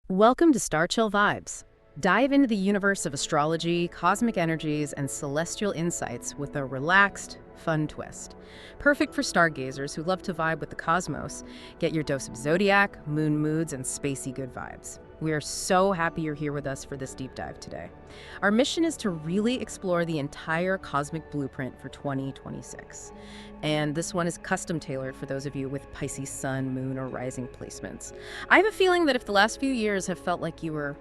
Welcome to Star Chill Vibes. Dive into the universe of astrology, cosmic energies, and celestial insights with a relaxed, fun twist. Perfect for stargazers who love to vibe with the cosmos. Get your dose of Zodiac, moon moods, and spacey good vibes. We are so happy you're here with us for this deep dive today. Our mission is to really explore the entire cosmic blueprint for 2026. And this one is custom tailored for those of you with Pisces sun, moon, or rising placements. I have a feeling that if the last few years have felt like you were,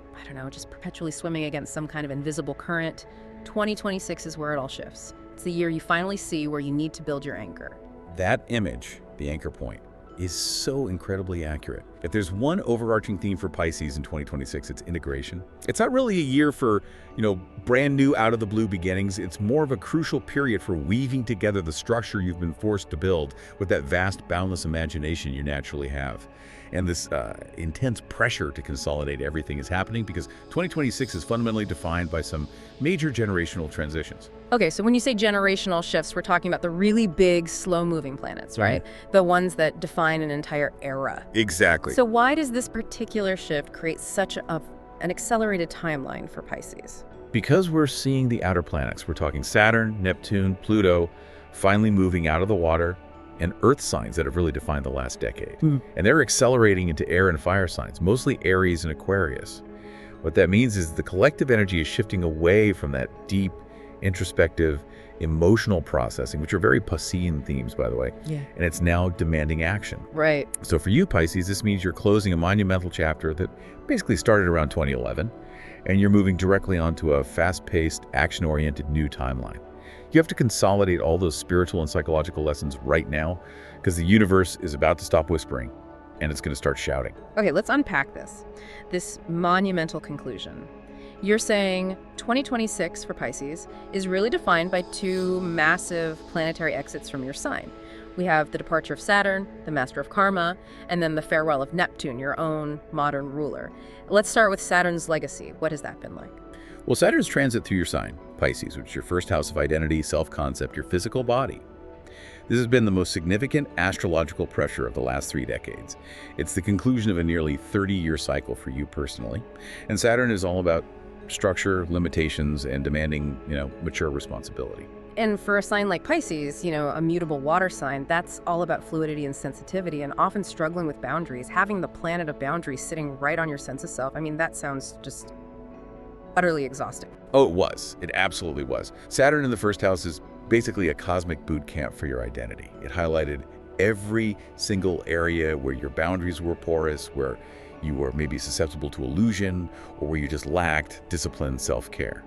just perpetually swimming against some kind of invisible current, 2026 is where it all shifts. It's the year you finally see where you need to build your anchor. That image, the anchor point, is so incredibly accurate. If there's one overarching theme for Pisces in 2026, it's integration. It's not really a year for, brand new out of the blue beginnings. It's more of a crucial period for weaving together the structure you've been forced to build with that vast, boundless imagination you naturally have. And this intense pressure to consolidate everything is happening because 2026 is fundamentally defined by some major generational transitions. Okay, so when you say generational shifts, we're talking about the really big, slow-moving planets, right? The ones that define an entire era. Exactly. So why does this particular shift create such an accelerated timeline for Pisces? Because we're seeing the outer planets. We're talking Saturn, Neptune, Pluto, finally moving out of the water, and Earth signs that have really defined the last decade. And they're accelerating into air and fire signs, mostly Aries and Aquarius. What that means is the collective energy is shifting away from that deep, introspective, emotional processing, which are very Piscean themes, by the way. Yeah. And it's now demanding action. Right. So for you, Pisces, this means you're closing a monumental chapter that basically started around 2011, and you're moving directly onto a fast-paced, action-oriented new timeline. You have to consolidate all those spiritual and psychological lessons right now because the universe is about to stop whispering and it's going to start shouting. Okay, let's unpack this monumental conclusion. You're saying 2026 for Pisces is really defined by two massive planetary exits from your sign. We have the departure of Saturn, the master of karma, and then the farewell of Neptune, your own modern ruler. Let's start with Saturn's legacy. What has that been like? Well, Saturn's transit through your sign, Pisces, which is your first house of identity, self-concept, your physical body. This has been the most significant astrological pressure of the last 3 decades. It's the conclusion of a nearly 30-year cycle for you personally. And Saturn is all about structure, limitations, and demanding, mature responsibility. And for a sign like Pisces, a mutable water sign, that's all about fluidity and sensitivity and often struggling with boundaries. Having the planet of boundaries sitting right on your sense of self, that sounds just utterly exhausting. Oh, it was. It absolutely was. Saturn in the first house is basically a cosmic boot camp for your identity. It highlighted every single area where your boundaries were porous, where you were maybe susceptible to illusion, or where you just lacked discipline, self-care.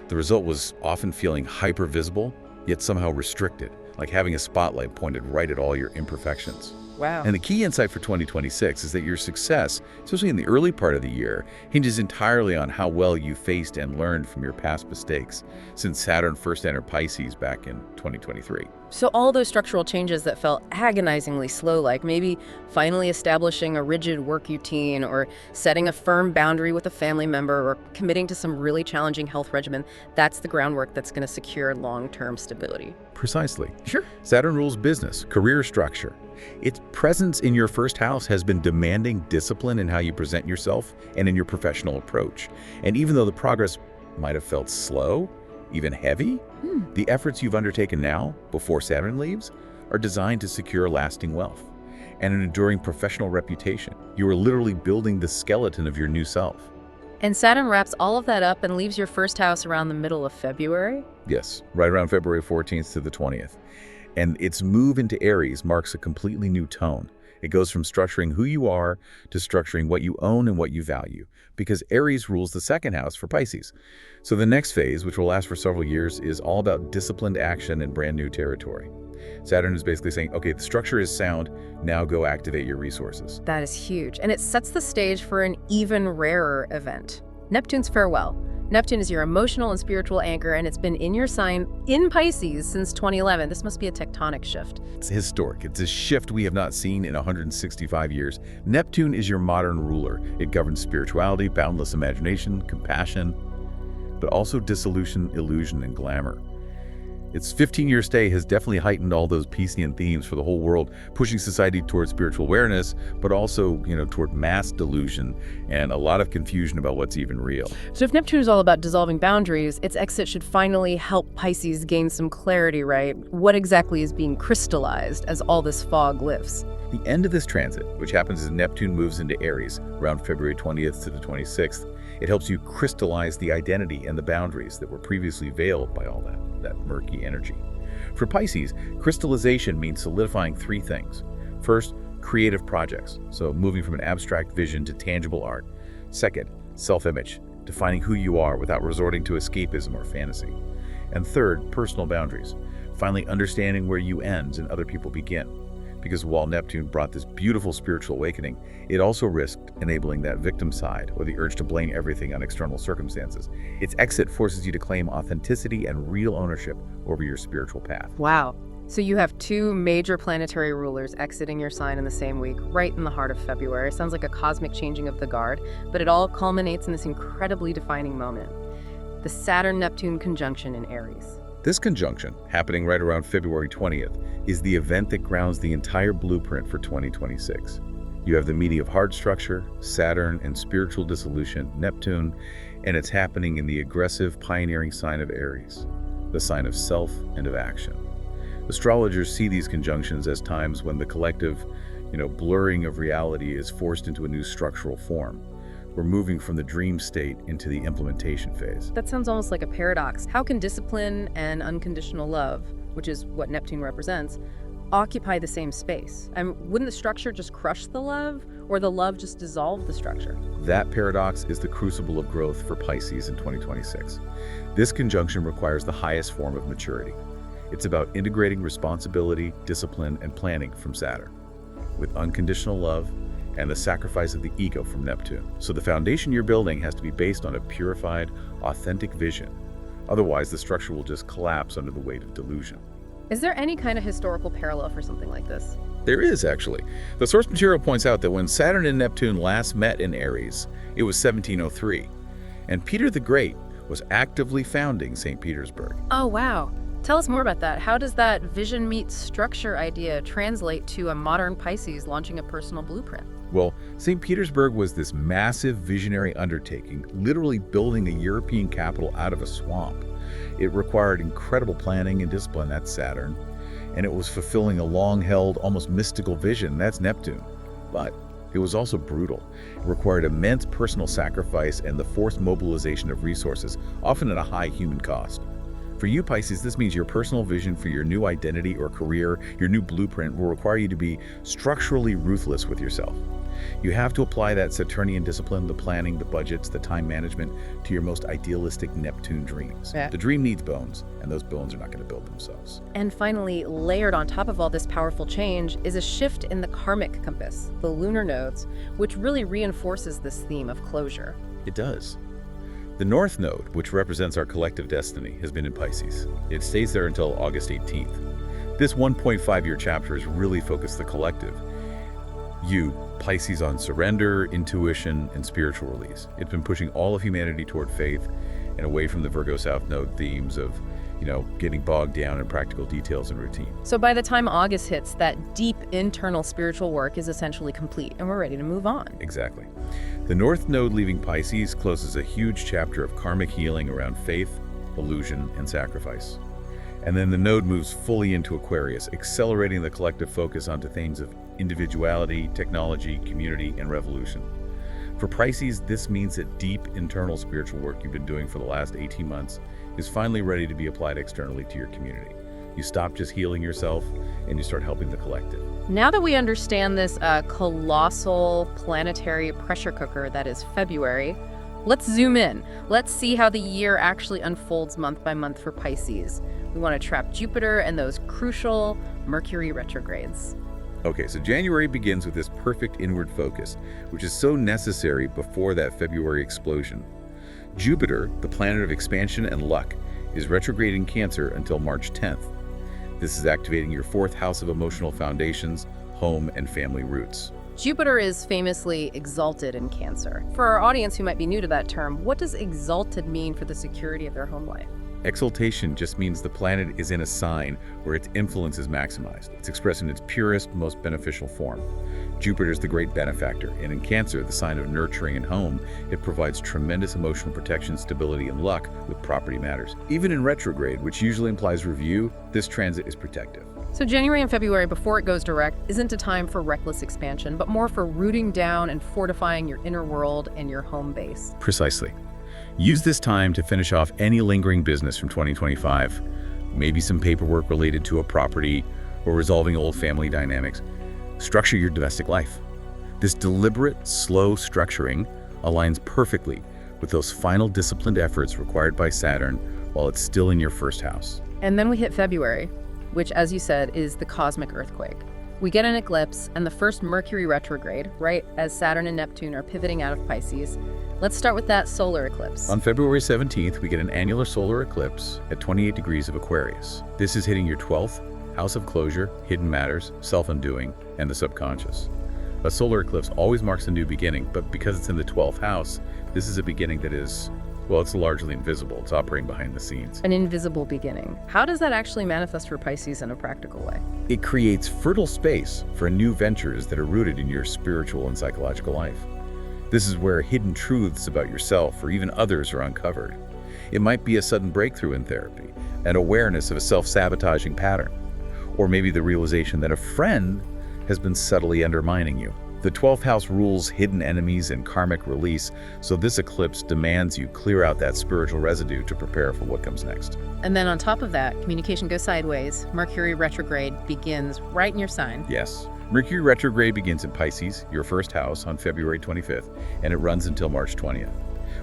The result was often feeling hyper-visible, yet somehow restricted, like having a spotlight pointed right at all your imperfections. Wow. And the key insight for 2026 is that your success, especially in the early part of the year, hinges entirely on how well you faced and learned from your past mistakes since Saturn first entered Pisces back in 2023. So all those structural changes that felt agonizingly slow, like maybe finally establishing a rigid work routine or setting a firm boundary with a family member or committing to some really challenging health regimen, that's the groundwork that's going to secure long-term stability. Precisely. Sure. Saturn rules business, career structure. Its presence in your first house has been demanding discipline in how you present yourself and in your professional approach. And even though the progress might have felt slow, even heavy, the efforts you've undertaken now, before Saturn leaves, are designed to secure lasting wealth and an enduring professional reputation. You are literally building the skeleton of your new self. And Saturn wraps all of that up and leaves your first house around the middle of February? Yes, right around February 14th to the 20th. And its move into Aries marks a completely new tone. It goes from structuring who you are to structuring what you own and what you value, because Aries rules the second house for Pisces. So the next phase, which will last for several years, is all about disciplined action and brand new territory. Saturn is basically saying, okay, the structure is sound, now go activate your resources. That is huge, and it sets the stage for an even rarer event. Neptune's farewell. Neptune is your emotional and spiritual anchor, and it's been in your sign in Pisces since 2011. This must be a tectonic shift. It's historic. It's a shift we have not seen in 165 years. Neptune is your modern ruler. It governs spirituality, boundless imagination, compassion, but also dissolution, illusion, and glamour. Its 15-year stay has definitely heightened all those Piscean themes for the whole world, pushing society toward spiritual awareness, but also, toward mass delusion and a lot of confusion about what's even real. So if Neptune is all about dissolving boundaries, its exit should finally help Pisces gain some clarity, right? What exactly is being crystallized as all this fog lifts? The end of this transit, which happens as Neptune moves into Aries around February 20th to the 26th, it helps you crystallize the identity and the boundaries that were previously veiled by all that murky energy. For Pisces, crystallization means solidifying three things. First, creative projects, so moving from an abstract vision to tangible art. Second, self-image, defining who you are without resorting to escapism or fantasy. And third, personal boundaries, finally understanding where you end and other people begin. Because while Neptune brought this beautiful spiritual awakening, it also risked enabling that victim side or the urge to blame everything on external circumstances. Its exit forces you to claim authenticity and real ownership over your spiritual path. Wow. So you have two major planetary rulers exiting your sign in the same week, right in the heart of February. Sounds like a cosmic changing of the guard, but it all culminates in this incredibly defining moment. The Saturn-Neptune conjunction in Aries. This conjunction, happening right around February 20th, is the event that grounds the entire blueprint for 2026. You have the meeting of heart structure, Saturn, and spiritual dissolution, Neptune, and it's happening in the aggressive, pioneering sign of Aries, the sign of self and of action. Astrologers see these conjunctions as times when the collective, blurring of reality is forced into a new structural form. We're moving from the dream state into the implementation phase. That sounds almost like a paradox. How can discipline and unconditional love, which is what Neptune represents, occupy the same space? And wouldn't the structure just crush the love, or the love just dissolve the structure? That paradox is the crucible of growth for Pisces in 2026. This conjunction requires the highest form of maturity. It's about integrating responsibility, discipline, and planning from Saturn, with unconditional love and the sacrifice of the ego from Neptune. So the foundation you're building has to be based on a purified, authentic vision. Otherwise, the structure will just collapse under the weight of delusion. Is there any kind of historical parallel for something like this? There is, actually. The source material points out that when Saturn and Neptune last met in Aries, it was 1703, and Peter the Great was actively founding St. Petersburg. Oh, wow. Tell us more about that. How does that vision meets structure idea translate to a modern Pisces launching a personal blueprint? Well, St. Petersburg was this massive visionary undertaking, literally building a European capital out of a swamp. It required incredible planning and discipline, that's Saturn, and it was fulfilling a long-held, almost mystical vision, that's Neptune. But it was also brutal. It required immense personal sacrifice and the forced mobilization of resources, often at a high human cost. For you, Pisces, this means your personal vision for your new identity or career, your new blueprint, will require you to be structurally ruthless with yourself. You have to apply that Saturnian discipline, the planning, the budgets, the time management, to your most idealistic Neptune dreams. Yeah. The dream needs bones, and those bones are not going to build themselves. And finally, layered on top of all this powerful change is a shift in the karmic compass, the lunar nodes, which really reinforces this theme of closure. It does. The North Node, which represents our collective destiny, has been in Pisces. It stays there until August 18th. This 1.5-year chapter is really focused the collective. You, Pisces, on surrender, intuition, and spiritual release. It's been pushing all of humanity toward faith and away from the Virgo South Node themes of, getting bogged down in practical details and routine. So by the time August hits, that deep internal spiritual work is essentially complete, and we're ready to move on. Exactly. The North Node leaving Pisces closes a huge chapter of karmic healing around faith, illusion, and sacrifice. And then the node moves fully into Aquarius, accelerating the collective focus onto themes of individuality, technology, community, and revolution. For Pisces, this means that deep internal spiritual work you've been doing for the last 18 months is finally ready to be applied externally to your community. You stop just healing yourself and you start helping the collective. Now that we understand this colossal planetary pressure cooker that is February, let's zoom in. Let's see how the year actually unfolds month by month for Pisces. We want to trap Jupiter and those crucial Mercury retrogrades. Okay, so January begins with this perfect inward focus, which is so necessary before that February explosion. Jupiter, the planet of expansion and luck, is retrograde in Cancer until March 10th. This is activating your fourth house of emotional foundations, home, and family roots. Jupiter is famously exalted in Cancer. For our audience who might be new to that term, what does exalted mean for the security of their home life? Exaltation just means the planet is in a sign where its influence is maximized. It's expressed in its purest, most beneficial form. Jupiter is the great benefactor, and in Cancer, the sign of nurturing and home, it provides tremendous emotional protection, stability, and luck with property matters. Even in retrograde, which usually implies review, this transit is protective. So January and February, before it goes direct, isn't a time for reckless expansion, but more for rooting down and fortifying your inner world and your home base. Precisely. Use this time to finish off any lingering business from 2025, maybe some paperwork related to a property or resolving old family dynamics. Structure your domestic life. This deliberate, slow structuring aligns perfectly with those final disciplined efforts required by Saturn while it's still in your first house. And then we hit February, which, as you said, is the cosmic earthquake. We get an eclipse and the first Mercury retrograde, right as Saturn and Neptune are pivoting out of Pisces. Let's start with that solar eclipse. On February 17th, we get an annular solar eclipse at 28 degrees of Aquarius. This is hitting your 12th house of closure, hidden matters, self-undoing, and the subconscious. A solar eclipse always marks a new beginning, but because it's in the 12th house, this is a beginning that is, well, it's largely invisible. It's operating behind the scenes. An invisible beginning. How does that actually manifest for Pisces in a practical way? It creates fertile space for new ventures that are rooted in your spiritual and psychological life. This is where hidden truths about yourself or even others are uncovered. It might be a sudden breakthrough in therapy, an awareness of a self-sabotaging pattern, or maybe the realization that a friend has been subtly undermining you. The 12th house rules hidden enemies and karmic release, so this eclipse demands you clear out that spiritual residue to prepare for what comes next. And then on top of that, communication goes sideways. Mercury retrograde begins right in your sign. Yes. Mercury retrograde begins in Pisces, your first house, on February 25th, and it runs until March 20th.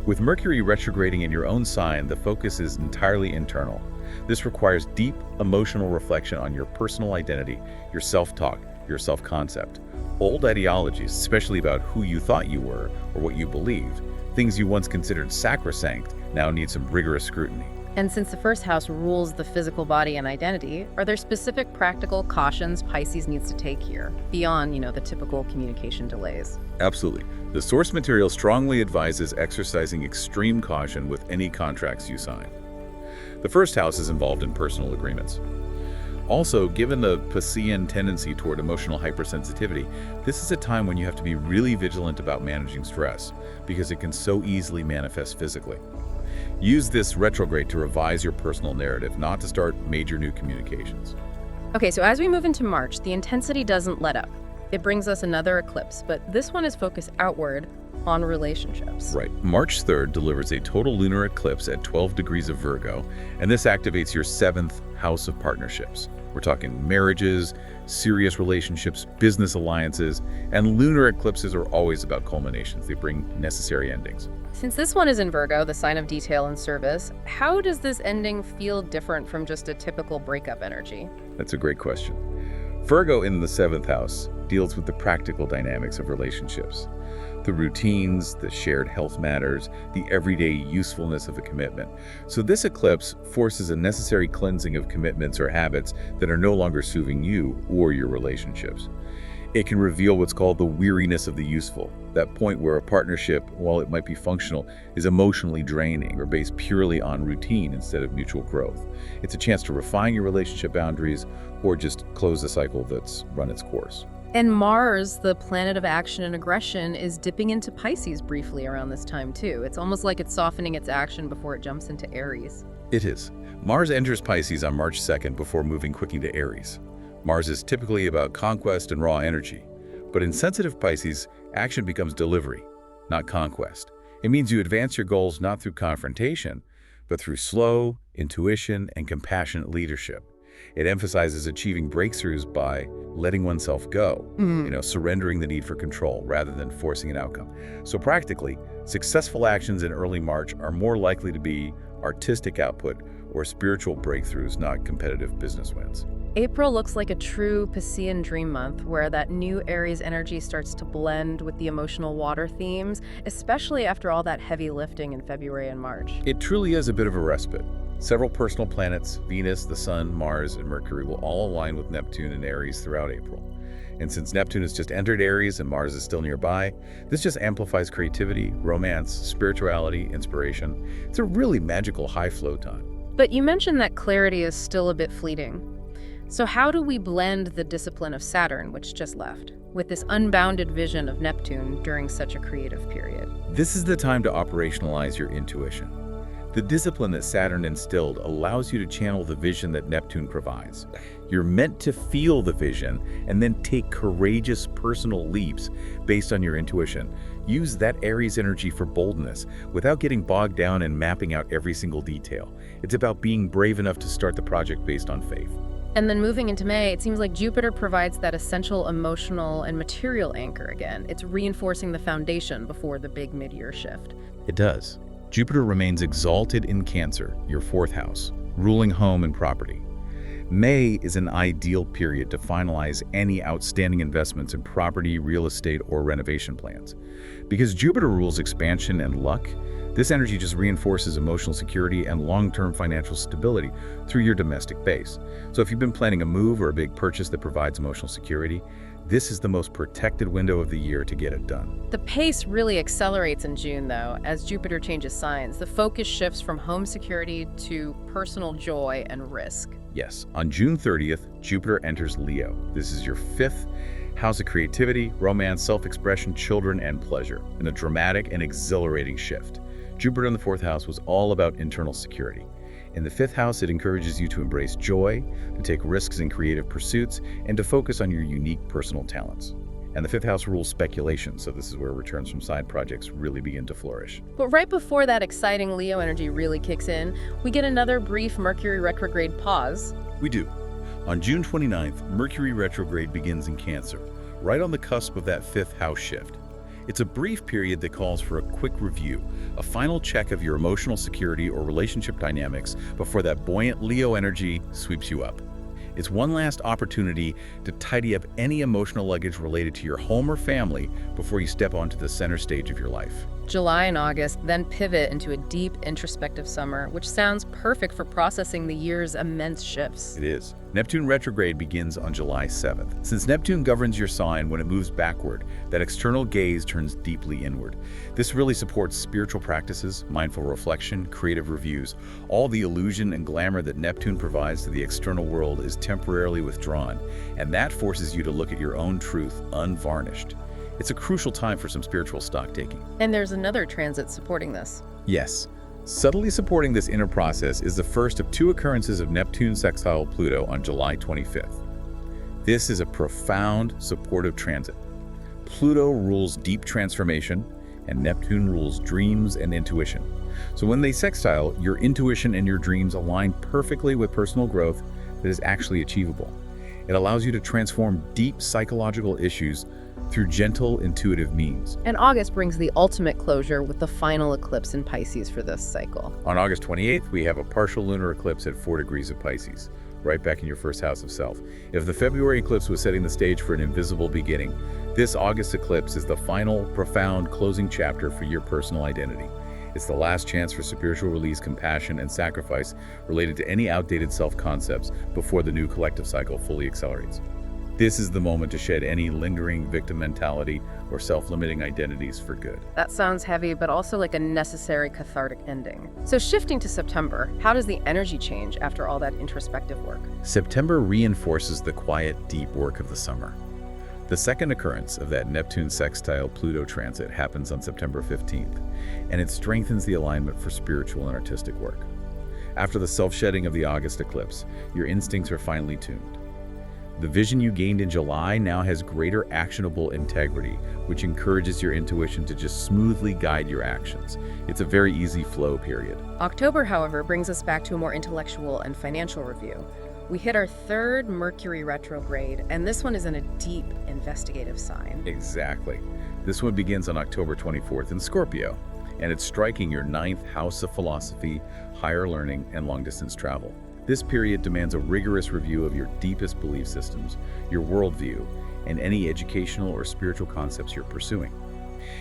With Mercury retrograding in your own sign, the focus is entirely internal. This requires deep emotional reflection on your personal identity, your self-talk, your self-concept. Old ideologies, especially about who you thought you were or what you believed, things you once considered sacrosanct, now need some rigorous scrutiny. And since the first house rules the physical body and identity, are there specific practical cautions Pisces needs to take here, beyond, the typical communication delays? Absolutely. The source material strongly advises exercising extreme caution with any contracts you sign. The first house is involved in personal agreements. Also, given the Piscean tendency toward emotional hypersensitivity, this is a time when you have to be really vigilant about managing stress, because it can so easily manifest physically. Use this retrograde to revise your personal narrative, not to start major new communications. Okay, so as we move into March, the intensity doesn't let up. It brings us another eclipse, but this one is focused outward on relationships. Right. March 3rd delivers a total lunar eclipse at 12 degrees of Virgo, and this activates your 7th house of partnerships. We're talking marriages, serious relationships, business alliances, and lunar eclipses are always about culminations. They bring necessary endings. Since this one is in Virgo, the sign of detail and service, how does this ending feel different from just a typical breakup energy? That's a great question. Virgo in the 7th house deals with the practical dynamics of relationships. The routines, the shared health matters, the everyday usefulness of a commitment. So this eclipse forces a necessary cleansing of commitments or habits that are no longer serving you or your relationships. It can reveal what's called the weariness of the useful, that point where a partnership, while it might be functional, is emotionally draining or based purely on routine instead of mutual growth. It's a chance to refine your relationship boundaries or just close a cycle that's run its course. And Mars, the planet of action and aggression, is dipping into Pisces briefly around this time too. It's almost like it's softening its action before it jumps into Aries. It is. Mars enters Pisces on March 2nd before moving quickly to Aries. Mars is typically about conquest and raw energy, but in sensitive Pisces, action becomes delivery, not conquest. It means you advance your goals not through confrontation, but through slow, intuition, and compassionate leadership. It emphasizes achieving breakthroughs by letting oneself go, surrendering the need for control rather than forcing an outcome. So practically, successful actions in early March are more likely to be artistic output or spiritual breakthroughs, not competitive business wins. April looks like a true Piscean dream month where that new Aries energy starts to blend with the emotional water themes, especially after all that heavy lifting in February and March. It truly is a bit of a respite. Several personal planets, Venus, the Sun, Mars, and Mercury, will all align with Neptune and Aries throughout April. And since Neptune has just entered Aries and Mars is still nearby, this just amplifies creativity, romance, spirituality, inspiration. It's a really magical high flow time. But you mentioned that clarity is still a bit fleeting. So how do we blend the discipline of Saturn, which just left, with this unbounded vision of Neptune during such a creative period? This is the time to operationalize your intuition. The discipline that Saturn instilled allows you to channel the vision that Neptune provides. You're meant to feel the vision and then take courageous personal leaps based on your intuition. Use that Aries energy for boldness without getting bogged down in mapping out every single detail. It's about being brave enough to start the project based on faith. And then moving into May, it seems like Jupiter provides that essential emotional and material anchor again. It's reinforcing the foundation before the big mid-year shift. It does. Jupiter remains exalted in Cancer, your 4th house, ruling home and property. May is an ideal period to finalize any outstanding investments in property, real estate, or renovation plans. Because Jupiter rules expansion and luck, this energy just reinforces emotional security and long-term financial stability through your domestic base. So if you've been planning a move or a big purchase that provides emotional security, this is the most protected window of the year to get it done. The pace really accelerates in June, though, as Jupiter changes signs. The focus shifts from home security to personal joy and risk. Yes, on June 30th, Jupiter enters Leo. This is your 5th house of creativity, romance, self-expression, children, and pleasure, in a dramatic and exhilarating shift. Jupiter in the 4th house was all about internal security. In the 5th house, it encourages you to embrace joy, to take risks in creative pursuits, and to focus on your unique personal talents. And the 5th house rules speculation, so this is where returns from side projects really begin to flourish. But right before that exciting Leo energy really kicks in, we get another brief Mercury retrograde pause. We do. On June 29th, Mercury Retrograde begins in Cancer, right on the cusp of that 5th house shift. It's a brief period that calls for a quick review, a final check of your emotional security or relationship dynamics before that buoyant Leo energy sweeps you up. It's one last opportunity to tidy up any emotional luggage related to your home or family before you step onto the center stage of your life. July and August then pivot into a deep introspective summer, which sounds perfect for processing the year's immense shifts. It is. Neptune retrograde begins on July 7th. Since Neptune governs your sign when it moves backward, that external gaze turns deeply inward. This really supports spiritual practices, mindful reflection, creative reviews. All the illusion and glamour that Neptune provides to the external world is temporarily withdrawn, and that forces you to look at your own truth unvarnished. It's a crucial time for some spiritual stock-taking. And there's another transit supporting this. Yes. Subtly supporting this inner process is the first of 2 occurrences of Neptune sextile Pluto on July 25th. This is a profound, supportive transit. Pluto rules deep transformation, and Neptune rules dreams and intuition. So when they sextile, your intuition and your dreams align perfectly with personal growth that is actually achievable. It allows you to transform deep psychological issues through gentle, intuitive means. And August brings the ultimate closure with the final eclipse in Pisces for this cycle. On August 28th, we have a partial lunar eclipse at 4 degrees of Pisces, right back in your 1st house of self. If the February eclipse was setting the stage for an invisible beginning, this August eclipse is the final, profound, closing chapter for your personal identity. It's the last chance for spiritual release, compassion, and sacrifice related to any outdated self-concepts before the new collective cycle fully accelerates. This is the moment to shed any lingering victim mentality or self-limiting identities for good. That sounds heavy, but also like a necessary cathartic ending. So shifting to September, how does the energy change after all that introspective work? September reinforces the quiet, deep work of the summer. The second occurrence of that Neptune sextile Pluto transit happens on September 15th, and it strengthens the alignment for spiritual and artistic work. After the self-shedding of the August eclipse, your instincts are finely tuned. The vision you gained in July now has greater actionable integrity, which encourages your intuition to just smoothly guide your actions. It's a very easy flow period. October, however, brings us back to a more intellectual and financial review. We hit our 3rd Mercury retrograde, and this one is in a deep investigative sign. Exactly. This one begins on October 24th in Scorpio, and it's striking your 9th house of philosophy, higher learning, and long-distance travel. This period demands a rigorous review of your deepest belief systems, your worldview, and any educational or spiritual concepts you're pursuing.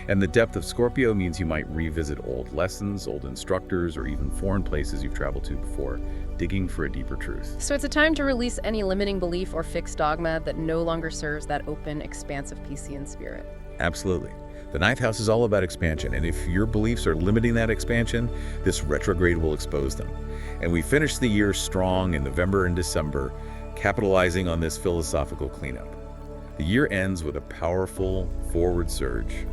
And the depth of Scorpio means you might revisit old lessons, old instructors, or even foreign places you've traveled to before, digging for a deeper truth. So it's a time to release any limiting belief or fixed dogma that no longer serves that open, expansive Piscean spirit. Absolutely. The ninth house is all about expansion, and if your beliefs are limiting that expansion, this retrograde will expose them. And we finish the year strong in November and December, capitalizing on this philosophical cleanup. The year ends with a powerful forward surge.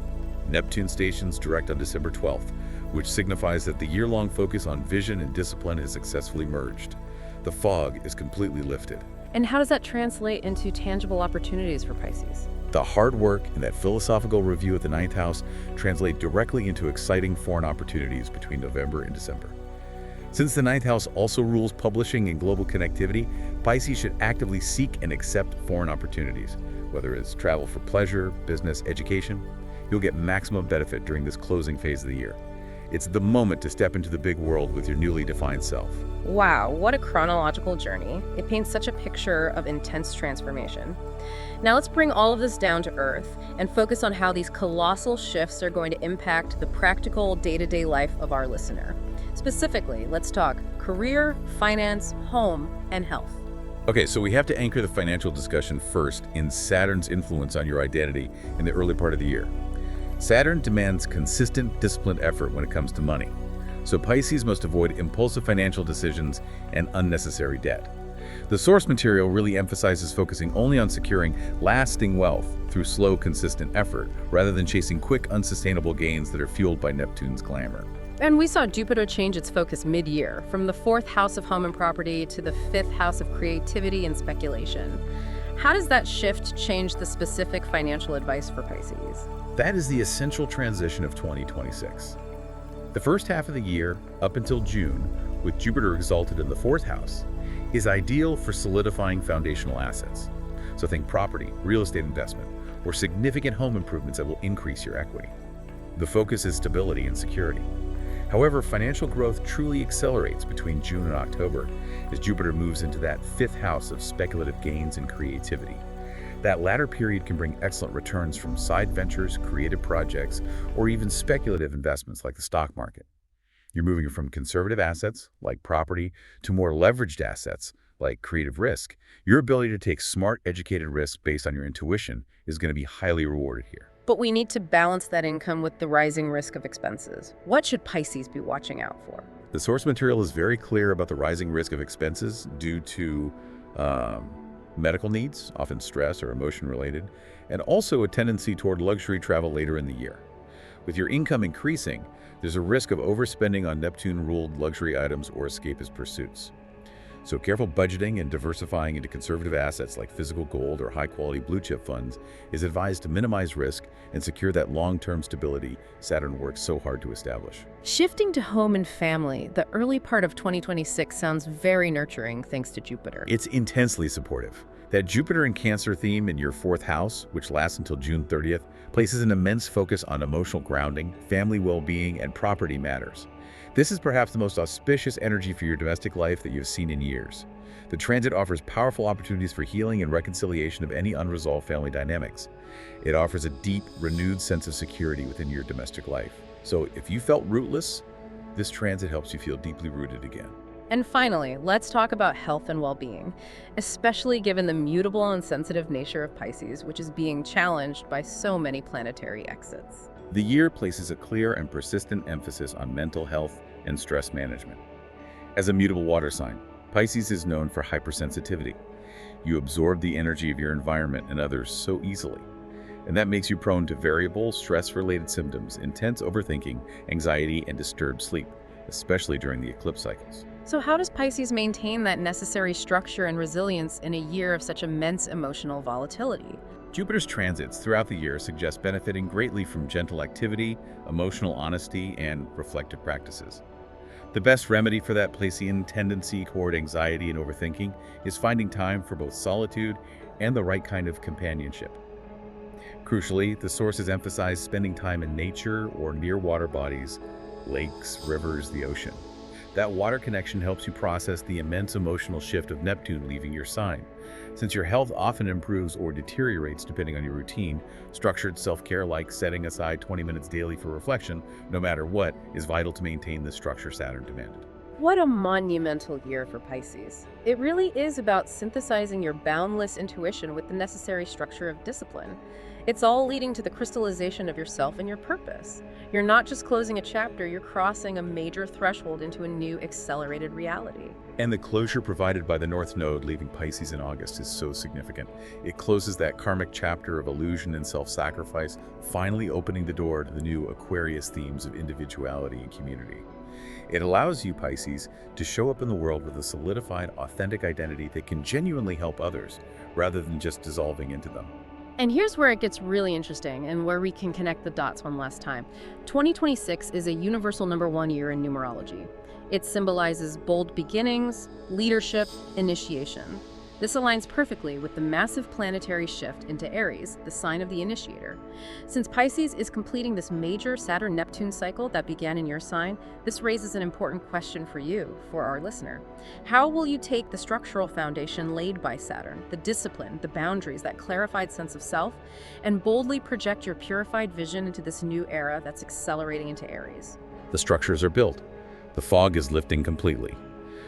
Neptune stations direct on December 12th, which signifies that the year-long focus on vision and discipline is successfully merged. The fog is completely lifted. And how does that translate into tangible opportunities for Pisces? The hard work and that philosophical review at the ninth house translate directly into exciting foreign opportunities between November and December. Since the ninth house also rules publishing and global connectivity, Pisces should actively seek and accept foreign opportunities. Whether it's travel for pleasure, business, education, you'll get maximum benefit during this closing phase of the year. It's the moment to step into the big world with your newly defined self. Wow, what a chronological journey. It paints such a picture of intense transformation. Now let's bring all of this down to earth and focus on how these colossal shifts are going to impact the practical day-to-day life of our listener. Specifically, let's talk career, finance, home, and health. Okay, so we have to anchor the financial discussion first in Saturn's influence on your identity in the early part of the year. Saturn demands consistent, disciplined effort when it comes to money. So Pisces must avoid impulsive financial decisions and unnecessary debt. The source material really emphasizes focusing only on securing lasting wealth through slow, consistent effort, rather than chasing quick, unsustainable gains that are fueled by Neptune's glamour. And we saw Jupiter change its focus mid-year, from the 4th house of home and property to the 5th house of creativity and speculation. How does that shift change the specific financial advice for Pisces? That is the essential transition of 2026. The first half of the year, up until June, with Jupiter exalted in the 4th house, is ideal for solidifying foundational assets. So think property, real estate investment, or significant home improvements that will increase your equity. The focus is stability and security. However, financial growth truly accelerates between June and October as Jupiter moves into that 5th house of speculative gains and creativity. That latter period can bring excellent returns from side ventures, creative projects, or even speculative investments like the stock market. You're moving from conservative assets, like property, to more leveraged assets, like creative risk. Your ability to take smart, educated risks based on your intuition is going to be highly rewarded here. But we need to balance that income with the rising risk of expenses. What should Pisces be watching out for? The source material is very clear about the rising risk of expenses due to medical needs, often stress or emotion-related, and also a tendency toward luxury travel later in the year. With your income increasing, there's a risk of overspending on Neptune-ruled luxury items or escapist pursuits. So careful budgeting and diversifying into conservative assets like physical gold or high-quality blue-chip funds is advised to minimize risk and secure that long-term stability Saturn works so hard to establish. Shifting to home and family, the early part of 2026 sounds very nurturing thanks to Jupiter. It's intensely supportive. That Jupiter and Cancer theme in your 4th house, which lasts until June 30th, places an immense focus on emotional grounding, family well-being, and property matters. This is perhaps the most auspicious energy for your domestic life that you've seen in years. The transit offers powerful opportunities for healing and reconciliation of any unresolved family dynamics. It offers a deep, renewed sense of security within your domestic life. So if you felt rootless, this transit helps you feel deeply rooted again. And finally, let's talk about health and well-being, especially given the mutable and sensitive nature of Pisces, which is being challenged by so many planetary exits. The year places a clear and persistent emphasis on mental health and stress management. As a mutable water sign, Pisces is known for hypersensitivity. You absorb the energy of your environment and others so easily, and that makes you prone to variable stress-related symptoms, intense overthinking, anxiety, and disturbed sleep, especially during the eclipse cycles. So how does Pisces maintain that necessary structure and resilience in a year of such immense emotional volatility? Jupiter's transits throughout the year suggest benefiting greatly from gentle activity, emotional honesty, and reflective practices. The best remedy for that Piscean tendency toward anxiety and overthinking is finding time for both solitude and the right kind of companionship. Crucially, the sources emphasize spending time in nature or near water bodies, lakes, rivers, the ocean. That water connection helps you process the immense emotional shift of Neptune leaving your sign. Since your health often improves or deteriorates depending on your routine, structured self-care like setting aside 20 minutes daily for reflection, no matter what, is vital to maintain the structure Saturn demanded. What a monumental year for Pisces. It really is about synthesizing your boundless intuition with the necessary structure of discipline. It's all leading to the crystallization of yourself and your purpose. You're not just closing a chapter, you're crossing a major threshold into a new accelerated reality. And the closure provided by the North Node leaving Pisces in August is so significant. It closes that karmic chapter of illusion and self-sacrifice, finally opening the door to the new Aquarius themes of individuality and community. It allows you, Pisces, to show up in the world with a solidified, authentic identity that can genuinely help others, rather than just dissolving into them. And here's where it gets really interesting and where we can connect the dots one last time. 2026 is a universal #1 year in numerology. It symbolizes bold beginnings, leadership, initiation. This aligns perfectly with the massive planetary shift into Aries, the sign of the initiator. Since Pisces is completing this major Saturn-Neptune cycle that began in your sign, this raises an important question for you, for our listener. How will you take the structural foundation laid by Saturn, the discipline, the boundaries, that clarified sense of self, and boldly project your purified vision into this new era that's accelerating into Aries? The structures are built. The fog is lifting completely.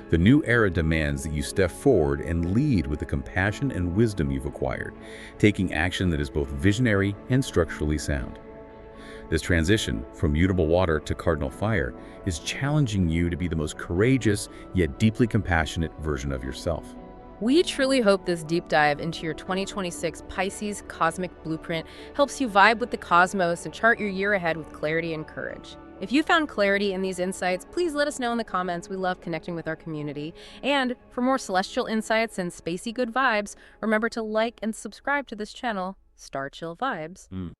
The new era demands that you step forward and lead with the compassion and wisdom you've acquired, taking action that is both visionary and structurally sound. This transition from mutable water to cardinal fire is challenging you to be the most courageous yet deeply compassionate version of yourself. We truly hope this deep dive into your 2026 Pisces cosmic blueprint helps you vibe with the cosmos and chart your year ahead with clarity and courage. If you found clarity in these insights, please let us know in the comments. We love connecting with our community. And for more celestial insights and spacey good vibes, remember to like and subscribe to this channel, Star Chill Vibes.